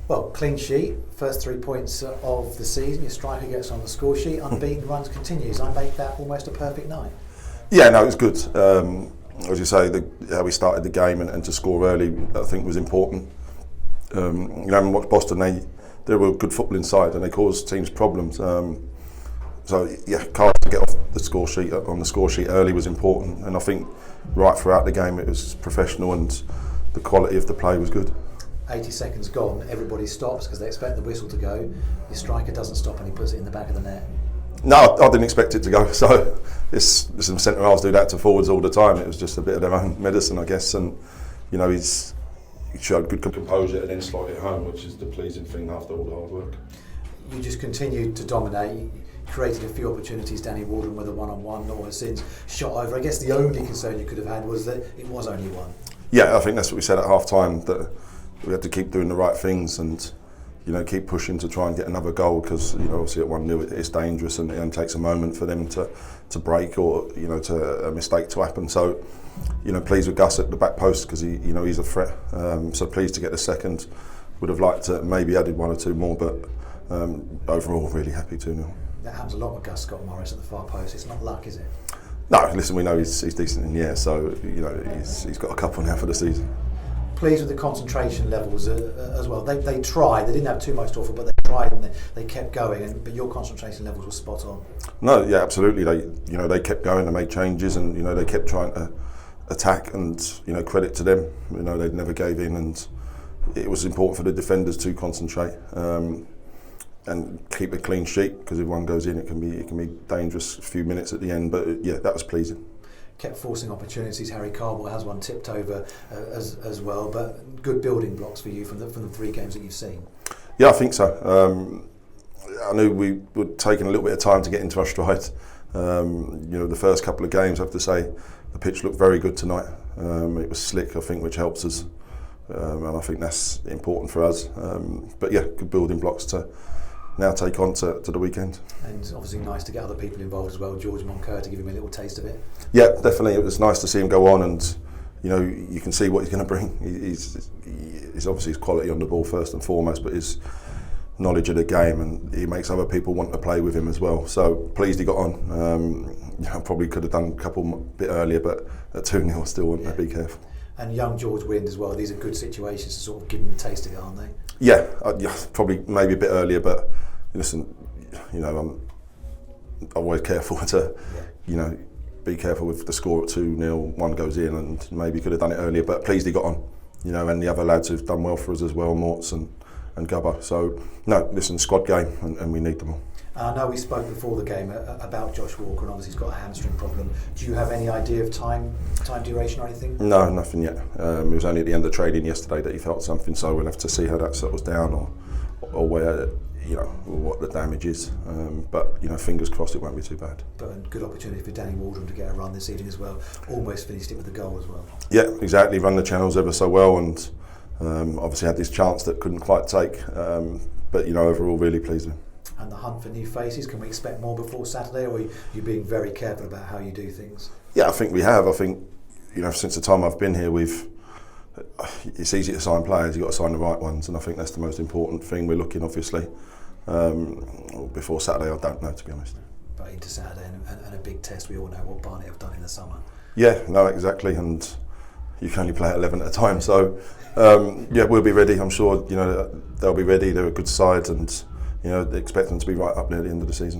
Well, clean sheet, first 3 points of the season, your striker gets on the score sheet, unbeaten runs continues. I make that almost a perfect night. Yeah, no, it was good. As you say, how we started the game and to score early, I think was important. Having watched Boston, they were a good footballing side and they caused teams problems. So yeah, Carl to get off the score sheet on the score sheet early was important, and I think right throughout the game it was professional and the quality of the play was good. 80 seconds gone, everybody stops because they expect the whistle to go. Your striker doesn't stop and he puts it in the back of the net. No, I didn't expect it to go. So some centre halves do that to forwards all the time. It was just a bit of their own medicine, I guess. And he showed good composure and then slotted it home, which is the pleasing thing after all the hard work. You just continued to dominate. You created a few opportunities. Danny Waldron with a one-on-one, Noah has since shot over. I guess the only concern you could have had was that it was only one. Yeah, I think that's what we said at half time, that we had to keep doing the right things and keep pushing to try and get another goal, because obviously at 1-0 it's dangerous and it only takes a moment for them to break or to a mistake to happen. So pleased with Gus at the back post because he's a threat. So pleased to get the second. Would have liked to maybe added 1 or 2 more, but overall really happy 2-0. That happens a lot with Gus Scott Morris at the far post. It's not luck, is it? No, listen, we know he's decent in the air, so he's got a couple now for the season. Pleased with the concentration levels as well. They tried. They didn't have too much to offer, but they tried and they kept going. But your concentration levels were spot on. No, yeah, absolutely. They kept going. They made changes, and they kept trying to attack. And credit to them. They never gave in, and it was important for the defenders to concentrate and keep a clean sheet, because if one goes in, it can be dangerous a few minutes at the end. But yeah, that was pleasing. Kept forcing opportunities. Harry Carwell has one tipped over as well, but good building blocks for you from the 3 games that you've seen. Yeah, I think so. I knew we were taking a little bit of time to get into our stride. The first couple of games, I have to say, the pitch looked very good tonight. It was slick, I think, which helps us, and I think that's important for us. But yeah, good building blocks to now take on to the weekend. And obviously nice to get other people involved as well. George Maher, to give him a little taste of it. Yeah, definitely. It was nice to see him go on, and you can see what he's going to bring. He's obviously his quality on the ball first and foremost, but his knowledge of the game, and he makes other people want to play with him as well. So pleased he got on. Probably could have done a couple bit earlier, but at 2-0 I still want to be careful. And young George Wind as well. These are good situations to sort of give him a taste of it, aren't they? Yeah, probably maybe a bit earlier, but listen, I'm always careful to, be careful with the score at 2-0, 1 goes in, and maybe could have done it earlier, but pleased he got on, and the other lads who've done well for us as well, Mortz and Gubba. So, no, listen, squad game, and we need them all. I know we spoke before the game about Josh Walker, and obviously he's got a hamstring problem. Do you have any idea of time duration or anything? No, nothing yet. It was only at the end of training yesterday that he felt something, so we'll have to see how that settles down or where, what the damage is. But, fingers crossed it won't be too bad. But a good opportunity for Danny Waldron to get a run this evening as well. Almost finished it with a goal as well. Yeah, exactly. Run the channels ever so well, and obviously had this chance that couldn't quite take. But, overall really pleased with him. And the hunt for new faces, can we expect more before Saturday, or are you being very careful about how you do things? Yeah, I think we have. I think, since the time I've been here, it's easy to sign players, you've got to sign the right ones, and I think that's the most important thing. We're looking, obviously, before Saturday, I don't know, to be honest. But into Saturday and a big test, we all know what Barnet have done in the summer. Yeah, no, exactly, and you can only play 11 at a time, so yeah, we'll be ready. I'm sure, they'll be ready. They're a good side, and expect them to be right up near the end of the season.